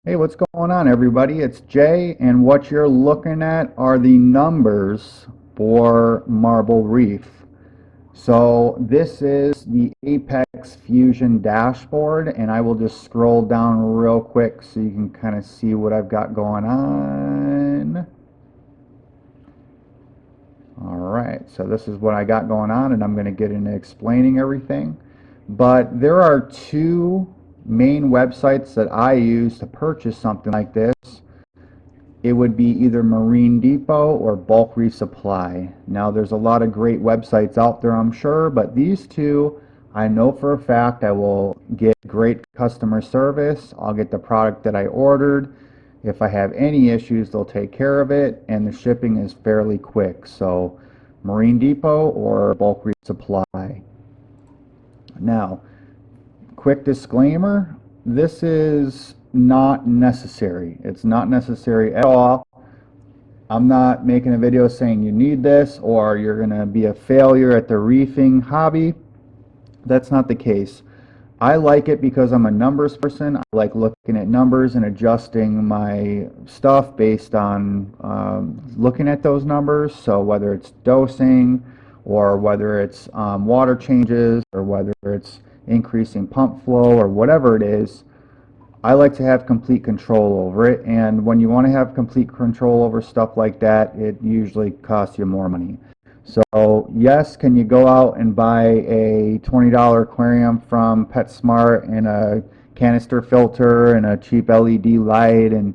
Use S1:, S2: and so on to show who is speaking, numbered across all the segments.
S1: Hey, what's going on, everybody? It's Jay, and what you're looking at are the numbers for Marble Reef. So this is the Apex Fusion dashboard, and I will just scroll down real quick so you can kind of see what I've got going on. All right, so this is what I got going on, and I'm going to get into explaining everything. But there are two main websites that I use to purchase something like this. It would be either Marine Depot or Bulk Resupply. Now, there's a lot of great websites out there, I'm sure, but these two, I know for a fact I will get great customer service. I'll get the product that I ordered. If I have any issues, they'll take care of it, and the shipping is fairly quick. So, Marine Depot or Bulk Resupply. Now, quick disclaimer, this is not necessary. It's not necessary at all. I'm not making a video saying you need this or you're going to be a failure at the reefing hobby. That's not the case. I like it because I'm a numbers person. I like looking at numbers and adjusting my stuff based on looking at those numbers. So whether it's dosing or whether it's water changes or whether it's increasing pump flow or whatever it is, I like to have complete control over it, and when you want to have complete control over stuff like that, it usually costs you more money. So yes, can you go out and buy a $20 aquarium from PetSmart and a canister filter and a cheap LED light and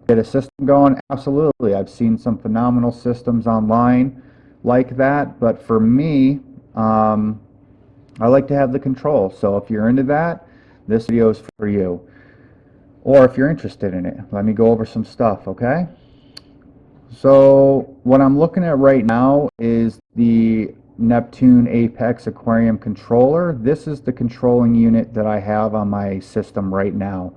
S1: get a system going? Absolutely. I've seen some phenomenal systems online like that, but for me, I like to have the control. So if you're into that, this video is for you. Or if you're interested in it, let me go over some stuff, okay? So what I'm looking at right now is the Neptune Apex Aquarium controller. This is the controlling unit that I have on my system right now.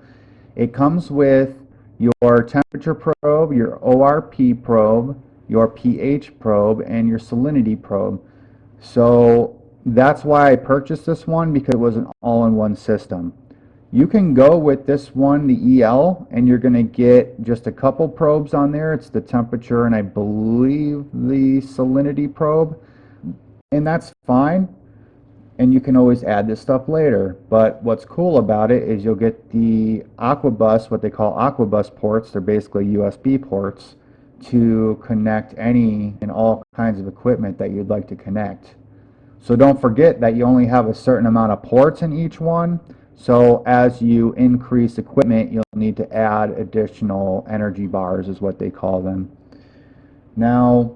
S1: It comes with your temperature probe, your ORP probe, your pH probe, and your salinity probe. So that's why I purchased this one, because it was an all-in-one system. You can go with this one, the EL, and you're going to get just a couple probes on there. It's the temperature and I believe the salinity probe, and that's fine. And you can always add this stuff later. But what's cool about it is you'll get the Aquabus, what they call Aquabus ports. They're basically USB ports to connect any and all kinds of equipment that you'd like to connect. So don't forget that you only have a certain amount of ports in each one. So as you increase equipment, you'll need to add additional energy bars, is what they call them. Now,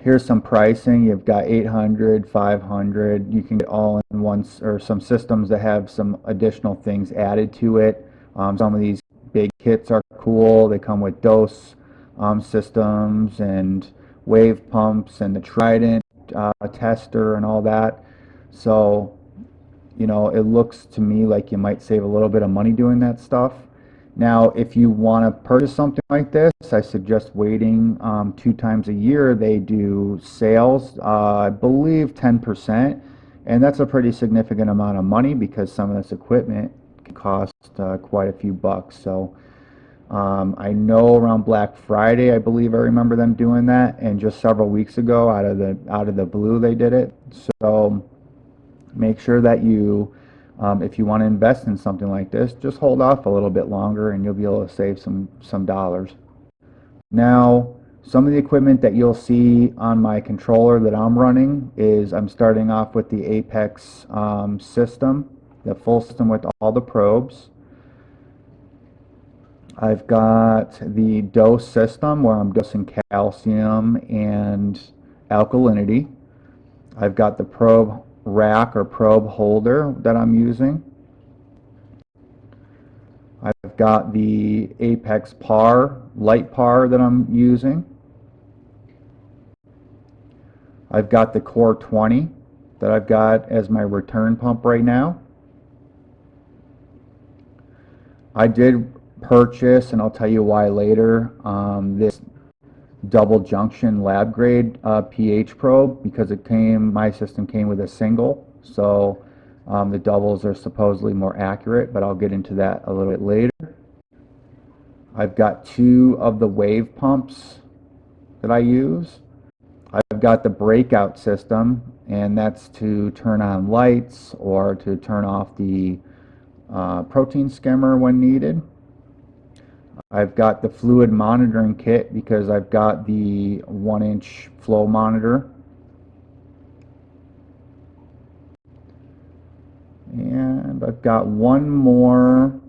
S1: here's some pricing. You've got 800, 500. You can get all in once, or some systems that have some additional things added to it. Some of these big kits are cool. They come with dose systems and wave pumps and the Trident tester and all that. So, you know, it looks to me like you might save a little bit of money doing that stuff. Now, if you want to purchase something like this, I suggest waiting 2 times a year. They do sales, I believe 10%, and that's a pretty significant amount of money because some of this equipment can cost quite a few bucks. So I know around Black Friday, I believe I remember them doing that, and just several weeks ago, out of the blue, they did it. So make sure that you, if you want to invest in something like this, just hold off a little bit longer, and you'll be able to save some dollars. Now, some of the equipment that you'll see on my controller that I'm running is I'm starting off with the Apex system, the full system with all the probes. I've got the dose system where I'm dosing calcium and alkalinity. I've got the probe rack or probe holder that I'm using. I've got the Apex par, light par that I'm using. I've got the Core 20 that I've got as my return pump right now. I did purchase, and I'll tell you why later, this double junction lab grade pH probe, because my system came with a single. So The doubles are supposedly more accurate, but I'll get into that a little bit later. I've got 2 of the wave pumps that I use. I've got the breakout system, and that's to turn on lights or to turn off the protein skimmer when needed. I've got the fluid monitoring kit because I've got the 1-inch flow monitor. And I've got one more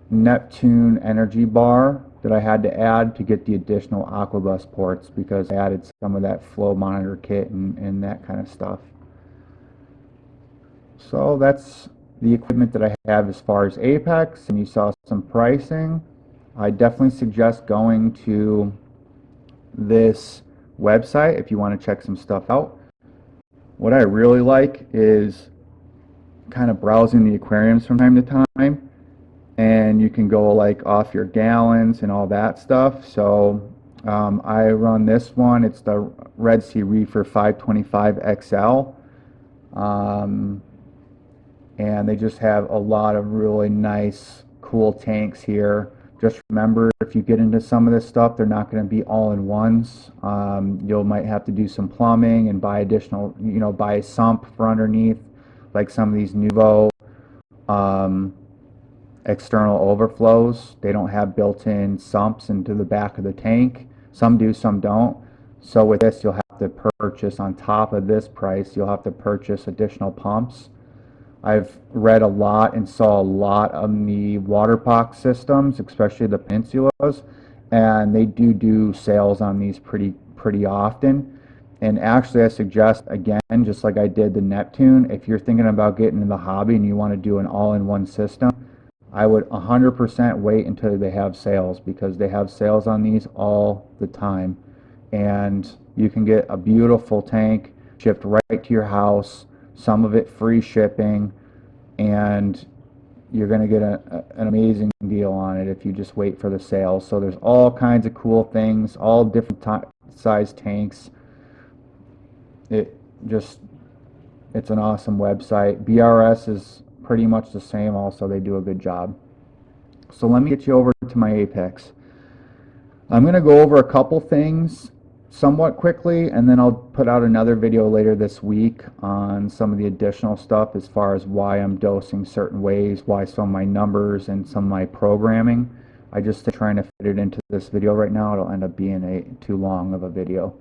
S1: Neptune energy bar that I had to add to get the additional Aquabus ports because I added some of that flow monitor kit and that kind of stuff. So that's the equipment that I have as far as Apex, and you saw some pricing. I definitely suggest going to this website if you want to check some stuff out. What I really like is kind of browsing the aquariums from time to time, and you can go like off your gallons and all that stuff. So I run this one. It's the Red Sea Reefer 525 XL. And they just have a lot of really nice, cool tanks here. Just remember, if you get into some of this stuff, they're not going to be all-in-ones. You might have to do some plumbing and buy additional, buy a sump for underneath, like some of these Nuvo external overflows. They don't have built-in sumps into the back of the tank. Some do, some don't. So with this, you'll have to purchase, on top of this price, you'll have to purchase additional pumps. I've read a lot and saw a lot of the water box systems, especially the peninsulas, and they do sales on these pretty often. And actually, I suggest, again, just like I did the Neptune, if you're thinking about getting into the hobby and you want to do an all-in-one system, I would 100% wait until they have sales, because they have sales on these all the time. And you can get a beautiful tank shipped right to your house, some of it free shipping, and you're going to get an amazing deal on it if you just wait for the sales. So there's all kinds of cool things, all different size tanks. It's an awesome website. BRS is pretty much the same also. They do a good job. So let me get you over to my Apex. I'm going to go over a couple things somewhat quickly, and then I'll put out another video later this week on some of the additional stuff as far as why I'm dosing certain ways, why some of my numbers and some of my programming. I just trying to fit it into this video right now. It'll end up being too long of a video.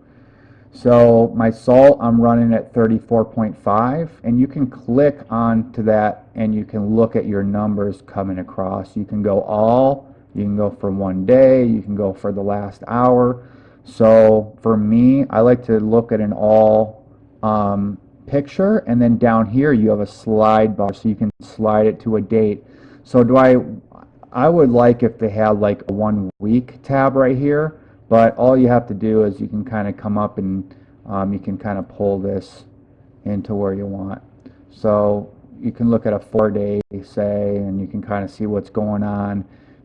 S1: So my salt, I'm running at 34.5, and you can click onto that and you can look at your numbers coming across. You can go all, you can go for 1 day, you can go for the last hour. So for me, I like to look at an all picture, and then down here you have a slide bar, so you can slide it to a date. So I would like if they had like a 1 week tab right here, but all you have to do is you can kind of come up and you can kind of pull this into where you want. So you can look at a 4-day, say, and you can kind of see what's going on,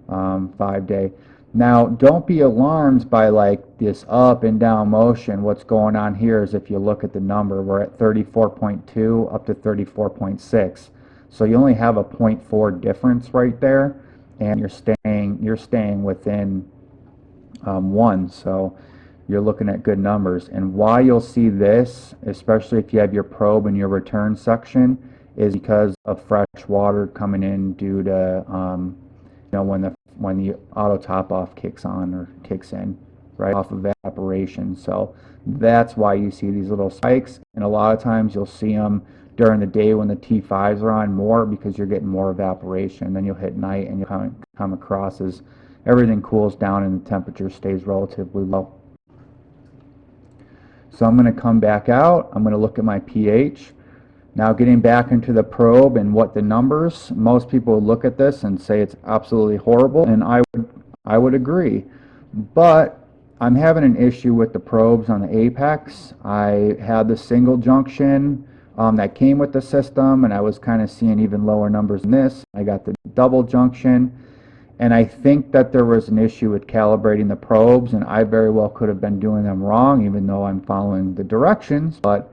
S1: 5-day. Now, don't be alarmed by like this up and down motion. What's going on here is, if you look at the number, we're at 34.2 up to 34.6. So you only have a 0.4 difference right there, and you're staying within 1. So you're looking at good numbers. And why you'll see this, especially if you have your probe in your return section, is because of fresh water coming in due to when the auto top off kicks on or kicks in right off of evaporation. So that's why you see these little spikes, and a lot of times you'll see them during the day when the T5s are on more, because you're getting more evaporation. Then you'll hit night and you'll come across as everything cools down and the temperature stays relatively low. So I'm going to come back out. I'm going to look at my pH. Now, getting back into the probe and what the numbers, most people would look at this and say it's absolutely horrible, and I would agree. But I'm having an issue with the probes on the Apex. I had the single junction that came with the system, and I was kind of seeing even lower numbers than this. I got the double junction, and I think that there was an issue with calibrating the probes, and I very well could have been doing them wrong, even though I'm following the directions. But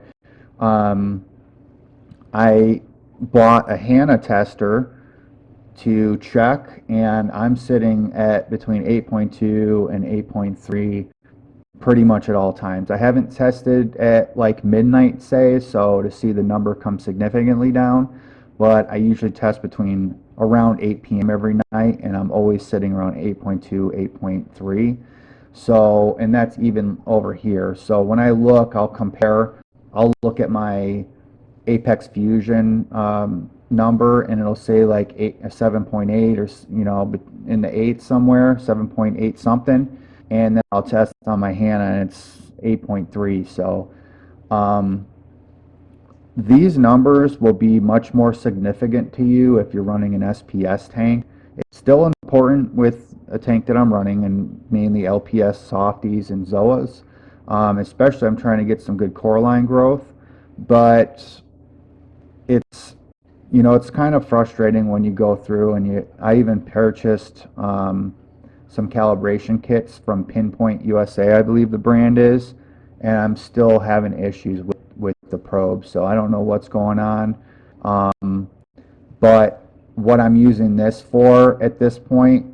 S1: bought a HANA tester to check, and I'm sitting at between 8.2 and 8.3 pretty much at all times. I haven't tested at like midnight, say, so to see the number come significantly down, but I usually test between around 8 p.m. every night, and I'm always sitting around 8.2, 8.3. So, and that's even over here. So when I look, I'll compare, I'll look at my Apex Fusion number, and it'll say like 7.8 or in the 8 somewhere, 7.8 something, and then I'll test on my HANA and it's 8.3. So um, these numbers will be much more significant to you if you're running an SPS tank. It's still important with a tank that I'm running, and mainly LPS softies and ZOAs. Especially I'm trying to get some good core line growth, but it's it's kind of frustrating when you go through and I even purchased some calibration kits from Pinpoint USA, I believe the brand is, and I'm still having issues with the probe. So I don't know what's going on. Um, but what I'm using this for at this point,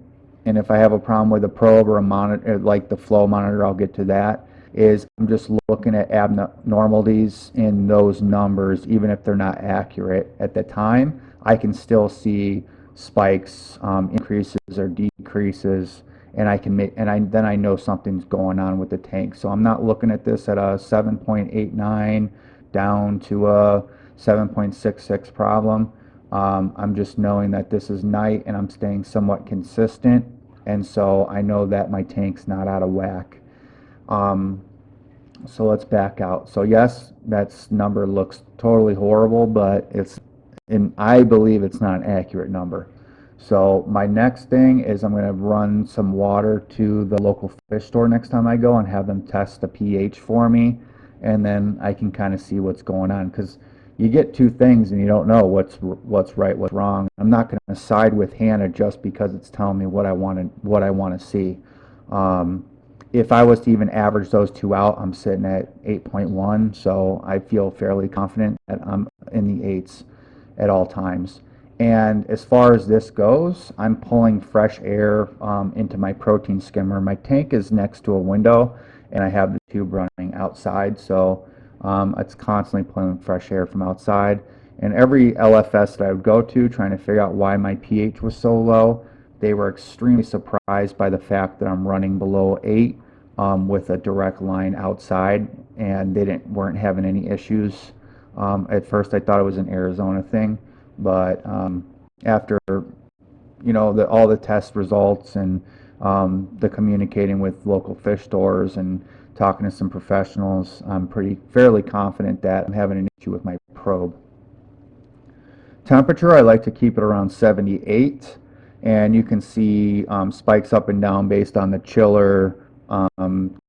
S1: and if I have a problem with a probe or a monitor, like the flow monitor, I'll get to that, is I'm just looking at abnormalities in those numbers, even if they're not accurate at the time. I can still see spikes, increases or decreases, and I can make, and then I know something's going on with the tank. So I'm not looking at this at a 7.89 down to a 7.66 problem. I'm just knowing that this is night and I'm staying somewhat consistent, and so I know that my tank's not out of whack. Um, so let's back out. So yes, that number looks totally horrible, but and I believe it's not an accurate number. So my next thing is I'm going to run some water to the local fish store next time I go and have them test the pH for me, and then I can kind of see what's going on, because you get two things and you don't know what's right, what's wrong. I'm not going to side with Hannah just because it's telling me what I want to see. Um, if I was to even average those two out, I'm sitting at 8.1, so I feel fairly confident that I'm in the eights at all times. And as far as this goes, I'm pulling fresh air into my protein skimmer. My tank is next to a window, and I have the tube running outside, so it's constantly pulling fresh air from outside. And every LFS that I would go to, trying to figure out why my pH was so low, they were extremely surprised by the fact that I'm running below 8 with a direct line outside, and they weren't having any issues. At first, I thought it was an Arizona thing, but after all the test results and the communicating with local fish stores and talking to some professionals, I'm fairly confident that I'm having an issue with my probe. Temperature, I like to keep it around 78, and you can see spikes up and down based on the chiller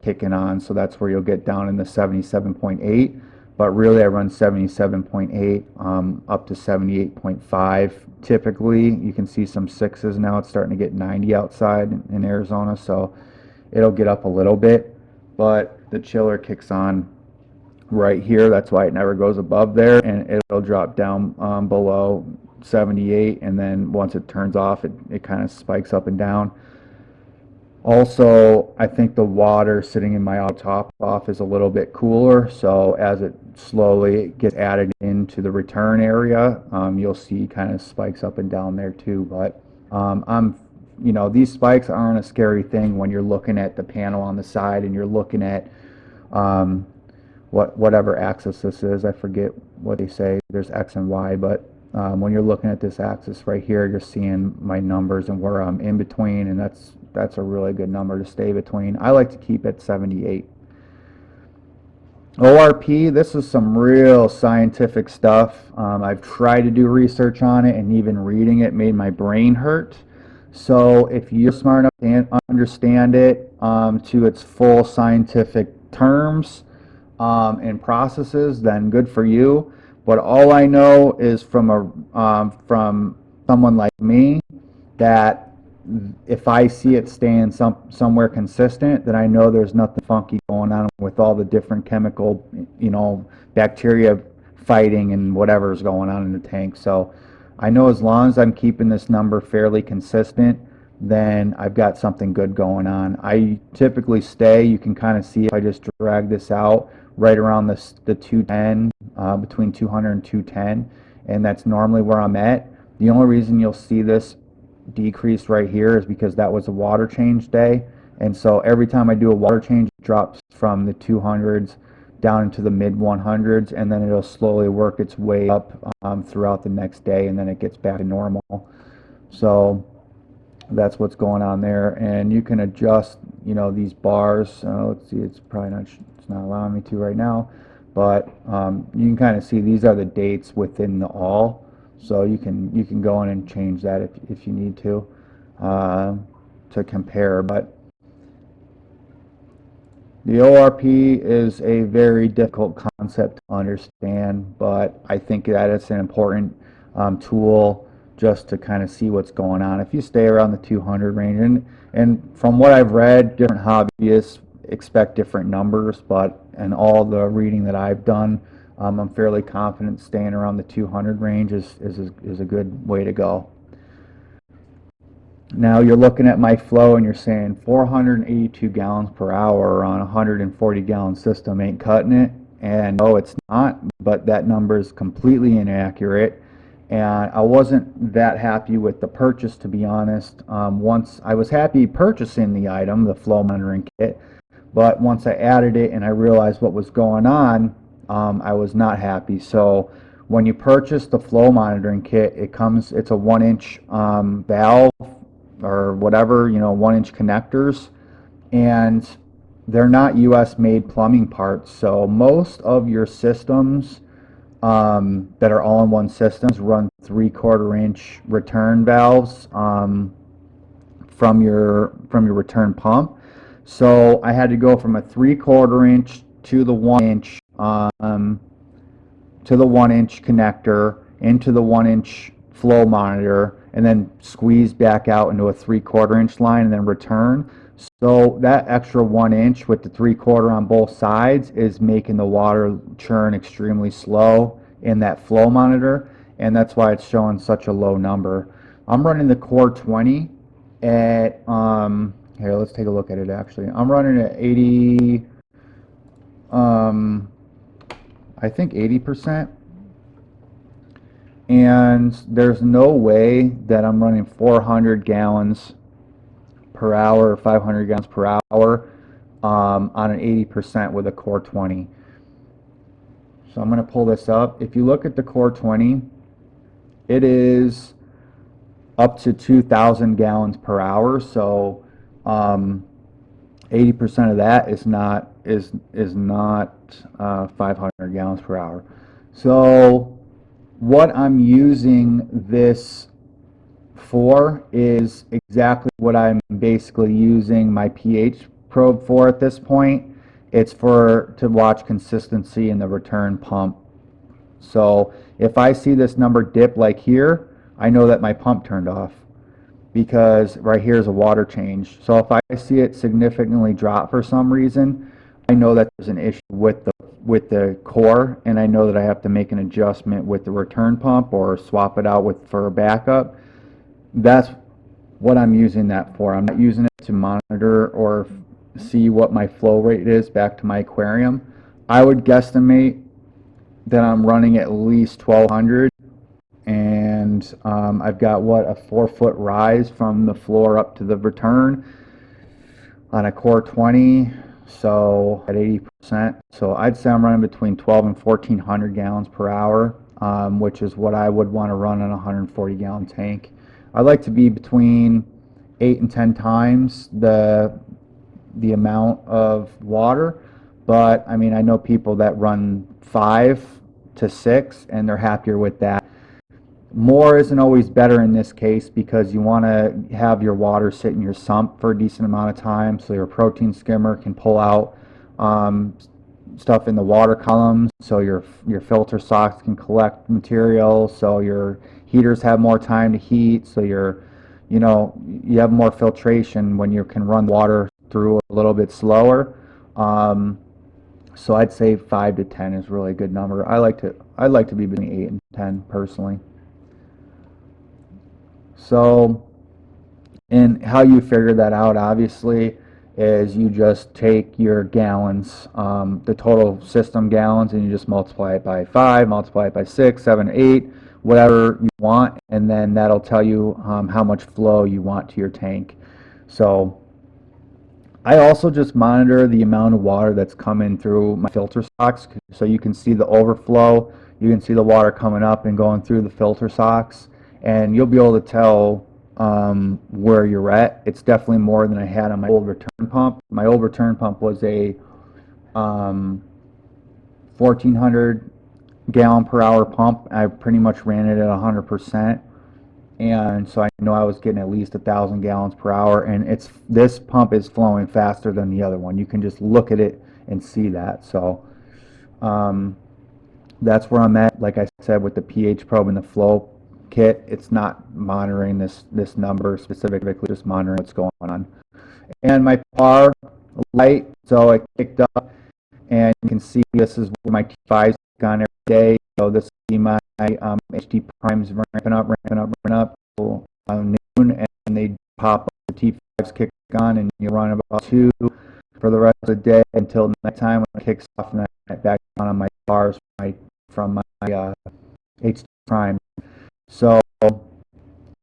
S1: kicking on, so that's where you'll get down in the 77.8, but really I run 77.8 up to 78.5 typically. You can see some sixes now. It's starting to get 90 outside in Arizona, so it'll get up a little bit, but the chiller kicks on right here. That's why it never goes above there, and it'll drop down below 78, and then once it turns off, it kind of spikes up and down. Also, I think the water sitting in my auto top off is a little bit cooler, so as it slowly gets added into the return area, you'll see kind of spikes up and down there too. But these spikes aren't a scary thing when you're looking at the panel on the side and you're looking at um, whatever axis this is. I forget what they say. There's X and Y, but when you're looking at this axis right here, you're seeing my numbers and where I'm in between, and that's a really good number to stay between. I like to keep it 78. ORP, this is some real scientific stuff. I've tried to do research on it, and even reading it made my brain hurt. So if you're smart enough to understand it to its full scientific terms and processes, then good for you. But all I know is from someone like me, that if I see it staying somewhere consistent, then I know there's nothing funky going on with all the different chemical, bacteria fighting and whatever's going on in the tank. So I know as long as I'm keeping this number fairly consistent, then I've got something good going on. I typically stay, you can kind of see if I just drag this out, right around the 210, between 200 and 210, and that's normally where I'm at. The only reason you'll see this decrease right here is because that was a water change day, and so every time I do a water change, it drops from the 200s down into the mid 100s, and then it'll slowly work its way up throughout the next day, and then it gets back to normal. So that's what's going on there, and you can adjust, you know, these bars. Let's see, it's probably not, it's not allowing me to right now, but you can kind of see these are the dates within the all, so you can go in and change that if you need to compare. But the ORP is a very difficult concept to understand, but I think that it's an important tool just to kind of see what's going on. If you stay around the 200 range, and from what I've read, different hobbyists expect different numbers, but in all the reading that I've done, I'm fairly confident staying around the 200 range is a good way to go. Now you're looking at my flow and you're saying 482 gallons per hour on a 140 gallon system ain't cutting it, and no, it's not, but that number is completely inaccurate, and I wasn't that happy with the purchase, to be honest. Once I was happy purchasing the item, the flow monitoring kit, but once I added it and I realized what was going on, I was not happy. So when you purchase the flow monitoring kit, it's a 1-inch valve or whatever, you know, 1-inch connectors, and they're not US made plumbing parts. So most of your systems that are all-in-one systems run 3/4 inch return valves from your return pump. So I had to go from a 3/4 inch to the 1-inch connector into the 1-inch flow monitor, and then squeeze back out into a 3/4 inch line and then return. So that extra 1 inch with the 3/4 on both sides is making the water churn extremely slow in that flow monitor, and that's why it's showing such a low number. I'm running the Core 20 at here, let's take a look at it. Actually, I'm running at 80, I think 80%, and there's no way that I'm running 400 gallons per hour or 500 gallons per hour on an 80% with a Core 20. So I'm going to pull this up. If you look at the Core 20, it is up to 2,000 gallons per hour. So 80% of that is not 500 gallons per hour. So what I'm using this for is exactly what I'm basically using my pH probe for at this point. It's to watch consistency in the return pump. So if I see this number dip like here, I know that my pump turned off, because right here is a water change. So if I see it significantly drop for some reason, I know that there's an issue with the core, and I know that I have to make an adjustment with the return pump or swap it out for a backup. That's what I'm using that for. I'm not using it to monitor or see what my flow rate is back to my aquarium. I would guesstimate that I'm running at least 1,200, and I've got a 4-foot rise from the floor up to the return on a Core 20, so at 80%. So I'd say I'm running between 1,200 and 1,400 gallons per hour, which is what I would want to run on a 140-gallon tank. I like to be between 8 and 10 times the amount of water, but I mean, I know people that run 5 to 6 and they're happier with that. More isn't always better in this case, because you want to have your water sit in your sump for a decent amount of time so your protein skimmer can pull out stuff in the water columns, so your filter socks can collect material, so your heaters have more time to heat, so you have more filtration when you can run water through a little bit slower. So I'd say 5 to 10 is really a good number. I like to I'd like to be between 8 and 10 personally. So, and how you figure that out, obviously, is you just take your gallons, the total system gallons, and you just multiply it by 5, multiply it by 6, 7, 8, whatever you want, and then that'll tell you how much flow you want to your tank. So I also just monitor the amount of water that's coming through my filter socks, so you can see the overflow, you can see the water coming up and going through the filter socks, and you'll be able to tell where you're at. It's definitely more than I had on my old return pump. My old return pump was a 1,400 gallon per hour pump. I pretty much ran it at 100%. And so I know I was getting at least 1,000 gallons per hour, and this pump is flowing faster than the other one. You can just look at it and see that. So that's where I'm at. Like I said, with the pH probe and the flow kit, it's not monitoring this number specifically, just monitoring what's going on. And my PAR light, so I kicked up, and you can see this is where my T5's gone every day. So this will be my HT primes ramping up till noon, and they pop up, the T5's kick on, and you run about 2 for the rest of the day until nighttime when it kicks off, and I back on my bars from my HT prime. So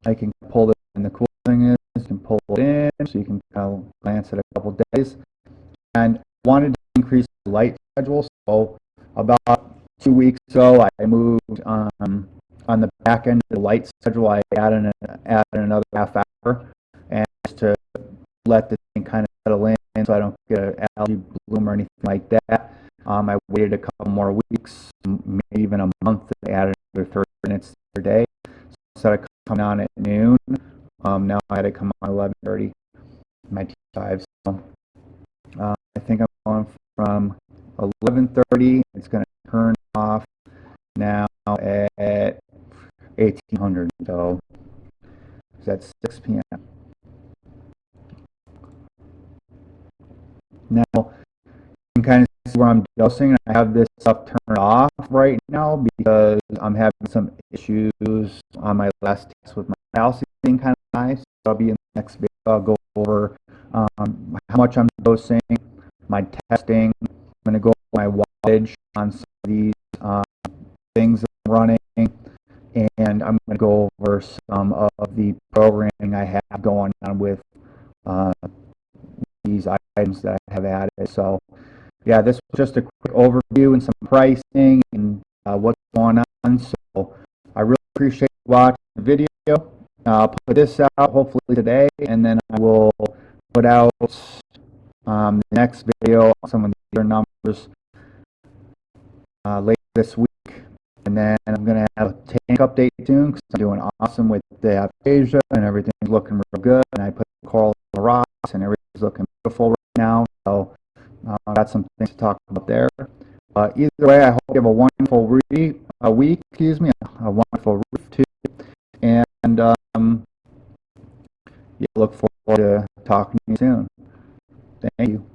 S1: I can pull it in. The cool thing is you can pull it in, so you can kind of glance at a couple days. And I wanted to increase the light schedule, so about 2 weeks ago I moved on the back end of the light schedule. I added another half hour, and just to let the thing kind of settle in, so I don't get an algae bloom or anything like that. I waited a couple more weeks, maybe even a month, and added another 30 minutes per day. So instead of coming on at noon, now I had to come on 11:30. My T5. So I think I'm going from 11:30. It's going to turn off now at 1800. So that's 6 p.m. Now you can kind of see where I'm dosing. I have this stuff turned off right now because I'm having some issues on my last test with my calcium being kind of high. So I'll be in the next video. I'll go over how much I'm dosing, my testing. I'm going to go over my wattage on some of these things that I'm running, and I'm going to go over some of the programming I have going on with these items that I have added. So yeah, this was just a quick overview and some pricing and what's going on. So I really appreciate you watching the video. I'll put this out hopefully today, and then I will put out the next video on some of the other numbers later this week. And then I'm going to have a tank update soon because I'm doing awesome with the aphasia and everything's looking real good. And I put the coral on the rocks and everything's looking beautiful right now. So got some things to talk about there. Either way, I hope you have a wonderful week, a wonderful reef too. And yeah, look forward to talking to you soon. Thank you.